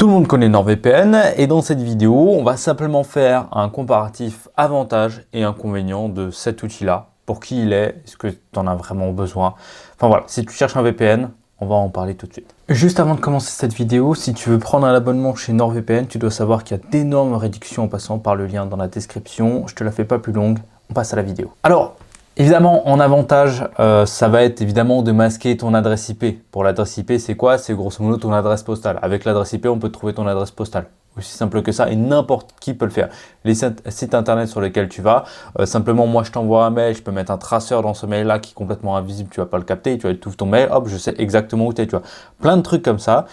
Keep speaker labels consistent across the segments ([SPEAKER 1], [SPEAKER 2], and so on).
[SPEAKER 1] Tout le monde connaît NordVPN et dans cette vidéo, on va simplement faire un comparatif avantages et inconvénients de cet outil-là. Pour qui il est que tu en as vraiment besoin? Enfin voilà, si tu cherches un VPN, on va en parler tout de suite. Juste avant de commencer cette vidéo, si tu veux prendre un abonnement chez NordVPN, tu dois savoir qu'il y a d'énormes réductions en passant par le lien dans la description. Je te la fais pas plus longue, on passe à la vidéo. Alors, évidemment, en avantage, ça va être évidemment de masquer ton adresse IP. Pour l'adresse IP, c'est quoi? C'est grosso modo ton adresse postale. Avec l'adresse IP, on peut trouver ton adresse postale. Aussi simple que ça, et n'importe qui peut le faire. Les sites internet sur lesquels tu vas, simplement moi je t'envoie un mail, je peux mettre un traceur dans ce mail là qui est complètement invisible, tu vas pas le capter, tu ouvres ton mail, hop, je sais exactement où tu es, tu vois. Plein de trucs comme ça.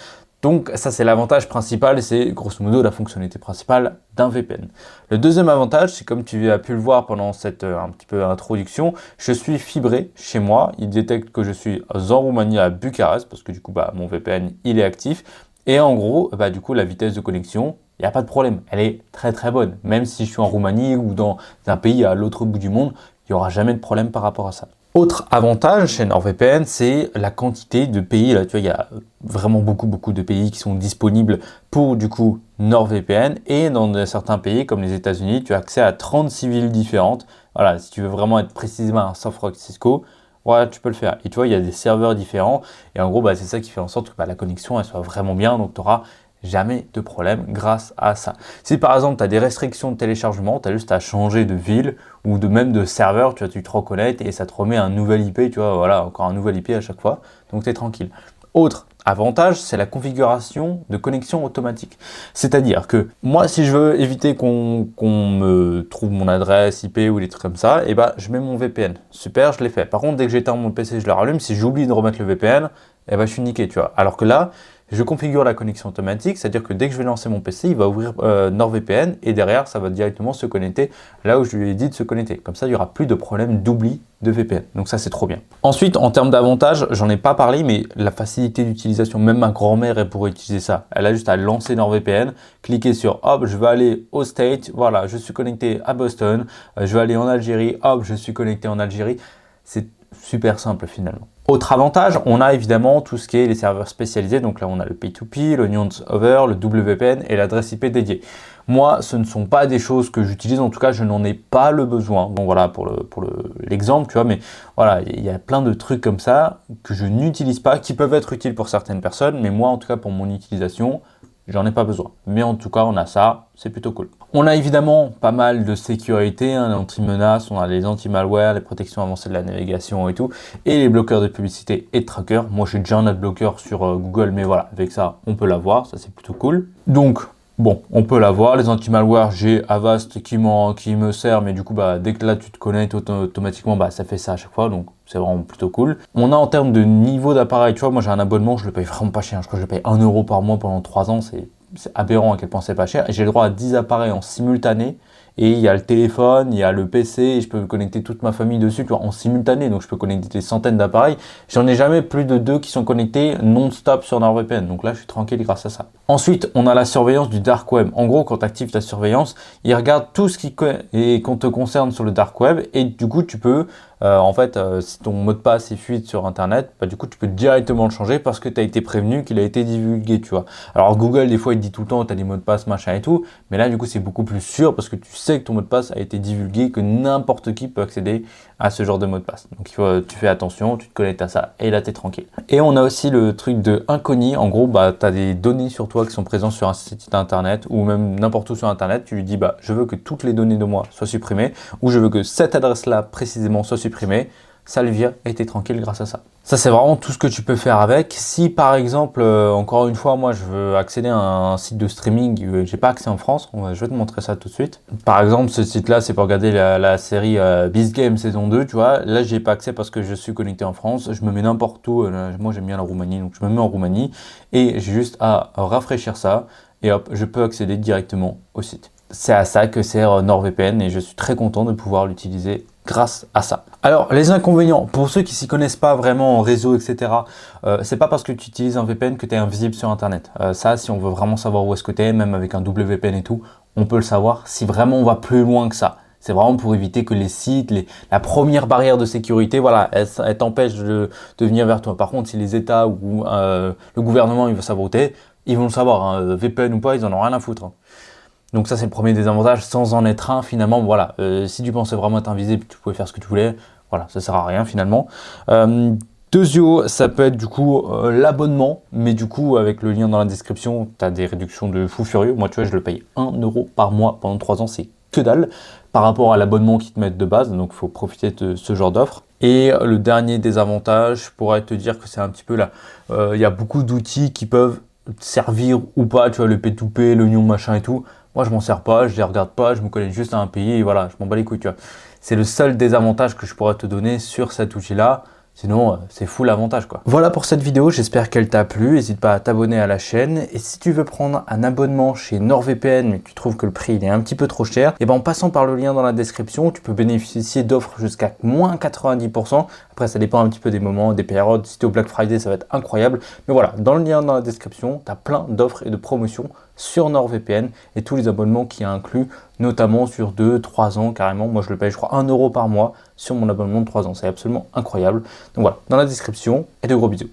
[SPEAKER 1] Donc ça c'est l'avantage principal, c'est grosso modo la fonctionnalité principale d'un VPN. Le deuxième avantage, c'est comme tu as pu le voir pendant cette un petit peu introduction, je suis fibré chez moi, il détecte que je suis en Roumanie à Bucarest, parce que du coup mon VPN il est actif. Et en gros, du coup, la vitesse de connexion, il n'y a pas de problème. Elle est très très bonne. Même si je suis en Roumanie ou dans un pays à l'autre bout du monde, il n'y aura jamais de problème par rapport à ça. Autre avantage chez NordVPN, c'est la quantité de pays. Là, tu vois, il y a vraiment beaucoup de pays qui sont disponibles pour du coup NordVPN. Et dans certains pays comme les États-Unis, tu as accès à 36 villes différentes. Voilà, si tu veux vraiment être précisément à San Francisco, ouais, tu peux le faire. Et tu vois, il y a des serveurs différents. Et en gros, c'est ça qui fait en sorte que la connexion elle soit vraiment bien. Donc, tu n'auras jamais de problème grâce à ça. Si par exemple, tu as des restrictions de téléchargement, tu as juste à changer de ville ou même de serveur, tu vois, tu te reconnectes et ça te remet un nouvel IP, tu vois, voilà, encore un nouvel IP à chaque fois. Donc, tu es tranquille. Autre avantage, c'est la configuration de connexion automatique. C'est-à-dire que moi, si je veux éviter qu'on me trouve mon adresse IP ou des trucs comme ça, je mets mon VPN. Super, je l'ai fait. Par contre, dès que j'éteins mon PC, je le rallume. Si j'oublie de remettre le VPN, je suis niqué, tu vois. Alors que là, je configure la connexion automatique, c'est-à-dire que dès que je vais lancer mon PC, il va ouvrir NordVPN et derrière, ça va directement se connecter là où je lui ai dit de se connecter. Comme ça, il n'y aura plus de problème d'oubli de VPN. Donc ça, c'est trop bien. Ensuite, en termes d'avantages, j'en ai pas parlé, mais la facilité d'utilisation, même ma grand-mère, elle pourrait utiliser ça. Elle a juste à lancer NordVPN, cliquer sur hop, je vais aller au State, voilà, je suis connecté à Boston, je vais aller en Algérie, hop, je suis connecté en Algérie. C'est super simple finalement. Autre avantage, on a évidemment tout ce qui est les serveurs spécialisés. Donc là, on a le P2P, le Nuance Over, le WPN et l'adresse IP dédiée. Moi, ce ne sont pas des choses que j'utilise. En tout cas, je n'en ai pas le besoin. Bon, voilà pour l'exemple, tu vois. Mais voilà, il y a plein de trucs comme ça que je n'utilise pas, qui peuvent être utiles pour certaines personnes. Mais moi, en tout cas, pour mon utilisation, j'en ai pas besoin. Mais en tout cas, on a ça, c'est plutôt cool. On a évidemment pas mal de sécurité, anti-menaces, on a les anti-malware, les protections avancées de la navigation et tout, et les bloqueurs de publicité et de trackers. Moi, j'ai déjà un adblocker sur Google, mais voilà, avec ça, on peut l'avoir, ça c'est plutôt cool. Donc, bon, on peut l'avoir. Les anti-malware, j'ai Avast qui me sert, mais du coup, dès que là, tu te connectes automatiquement, ça fait ça à chaque fois, donc c'est vraiment plutôt cool. On a en termes de niveau d'appareil, tu vois, moi j'ai un abonnement, je le paye vraiment pas cher, je crois que je le paye 1 € par mois pendant 3 ans, c'est aberrant à quel point c'est pas cher. Et j'ai le droit à 10 appareils en simultané. Et il y a le téléphone, il y a le PC, et je peux connecter toute ma famille dessus, tu vois, en simultané. Donc je peux connecter des centaines d'appareils. J'en ai jamais plus de 2 qui sont connectés non-stop sur NordVPN. Donc là, je suis tranquille grâce à ça. Ensuite, on a la surveillance du dark web. En gros, quand tu actives ta surveillance, il regarde tout ce qui te concerne sur le dark web. Et du coup, tu peux, si ton mot de passe est fuite sur Internet, du coup, tu peux directement le changer parce que tu as été prévenu qu'il a été divulgué, tu vois. Alors Google, des fois, il te dit tout le temps, tu as des mots de passe, machin et tout. Mais là, du coup, c'est beaucoup plus sûr parce que tu sais que ton mot de passe a été divulgué, que n'importe qui peut accéder à ce genre de mot de passe. Donc tu fais attention, tu te connectes à ça et là tu es tranquille. Et on a aussi le truc de incognito. En gros, tu as des données sur toi qui sont présentes sur un site internet ou même n'importe où sur internet. Tu lui dis je veux que toutes les données de moi soient supprimées ou je veux que cette adresse là précisément soit supprimée. Ça le vire et tu es tranquille grâce à ça. Ça, c'est vraiment tout ce que tu peux faire avec. Si par exemple, encore une fois, moi je veux accéder à un site de streaming, j'ai pas accès en France, je vais te montrer ça tout de suite. Par exemple, ce site-là, c'est pour regarder la série Beast Game saison 2, tu vois. Là, j'ai pas accès parce que je suis connecté en France. Je me mets n'importe où. Moi, j'aime bien la Roumanie, donc je me mets en Roumanie et j'ai juste à rafraîchir ça et hop, je peux accéder directement au site. C'est à ça que sert NordVPN et je suis très content de pouvoir l'utiliser grâce à ça. Alors, les inconvénients, pour ceux qui s'y connaissent pas vraiment en réseau, etc., c'est pas parce que tu utilises un VPN que tu es invisible sur Internet. Ça, si on veut vraiment savoir où est-ce que tu es, même avec un WPN et tout, on peut le savoir si vraiment on va plus loin que ça. C'est vraiment pour éviter que les sites, la première barrière de sécurité, voilà, elle t'empêche de venir vers toi. Par contre, si les États ou le gouvernement il veut savoir où tu es, ils vont le savoir, hein, VPN ou pas, ils en ont rien à foutre, hein. Donc ça c'est le premier désavantage, sans en être un finalement, voilà. Si tu pensais vraiment être invisible, tu pouvais faire ce que tu voulais, voilà, ça sert à rien finalement. Deuxième, ça peut être du coup l'abonnement, mais du coup avec le lien dans la description, tu as des réductions de fou furieux. Moi tu vois, je le paye 1 € par mois pendant 3 ans, c'est que dalle par rapport à l'abonnement qu'ils te mettent de base, donc il faut profiter de ce genre d'offre. Et le dernier désavantage, je pourrais te dire que c'est un petit peu là, il y a beaucoup d'outils qui peuvent servir ou pas, tu vois, le P2P, l'oignon machin et tout. Moi, je m'en sers pas, je les regarde pas, je me connais juste à un pays et voilà, je m'en bats les couilles, tu vois. C'est le seul désavantage que je pourrais te donner sur cet outil-là. Sinon, c'est full avantage, quoi. Voilà pour cette vidéo, j'espère qu'elle t'a plu. N'hésite pas à t'abonner à la chaîne. Et si tu veux prendre un abonnement chez NordVPN, mais que tu trouves que le prix il est un petit peu trop cher, et ben en passant par le lien dans la description, tu peux bénéficier d'offres jusqu'à moins 90%. Après, ça dépend un petit peu des moments, des périodes. Si tu es au Black Friday, ça va être incroyable. Mais voilà, dans le lien dans la description, tu as plein d'offres et de promotions sur NordVPN et tous les abonnements qui incluent, notamment sur 2-3 ans carrément. Moi, je le paye, je crois, 1 € par mois sur mon abonnement de 3 ans. C'est absolument incroyable. Donc voilà, dans la description et de gros bisous.